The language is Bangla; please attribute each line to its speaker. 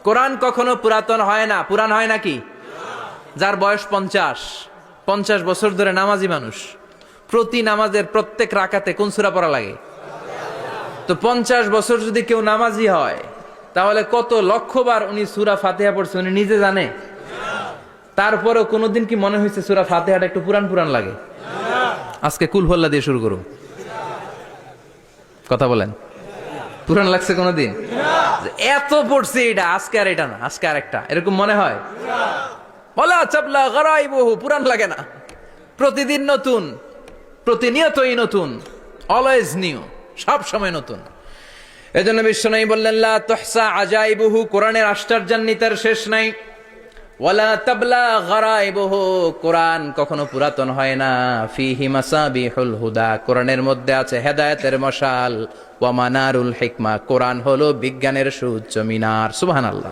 Speaker 1: কোরআন কখনো পুরাতন হয় না। পুরান হয় নাকি? যার বয়স 50 বছর ধরে নামাজি মানুষ, প্রতি নামাজের প্রত্যেক রাকাতে কোন সূরা পড়া লাগে? তো 50 বছর যদি কেউ নামাজি হয়, তাহলে কত লক্ষবার উনি সূরা ফাতিহা পড়ছে উনি নিজে জানে? তারপরেও কোনোদিন কি মনে হয়েছে সূরা ফাতিহাটা একটু পুরান পুরান লাগে? আজকে কুল হল্লা দিয়ে শুরু করুন, কথা বলেন। পুরান লাগছে কোনোদিন? এত পড়ছি এটা, আজকে আর এটা না, আজকে আর একটা, এরকম মনে হয়? বলা চাপলা গরাইবহু, পুরান লাগে না। প্রতিদিন নতুন, প্রতিনিয়তই নতুন, অলওয়েজ নিউ, সব সময় নতুন। এজন্য বিশ্বনবী বললেন লা তুহসা আজাইবুহু, কোরআনের আশ্চর্যান্বিতার শেষ নাই। ওয়ালা তাবলা গরাইবুহু, কোরআন কখনো পুরাতন হয় না। ফিহি মাসাবিহুল হুদা, কোরআনের মধ্যে আছে হেদায়েতের মশাল। ওয়া মানারুল হিকমা, কোরআন হলো বিজ্ঞানের সুউচ্চ মিনার। সুবহানাল্লাহ।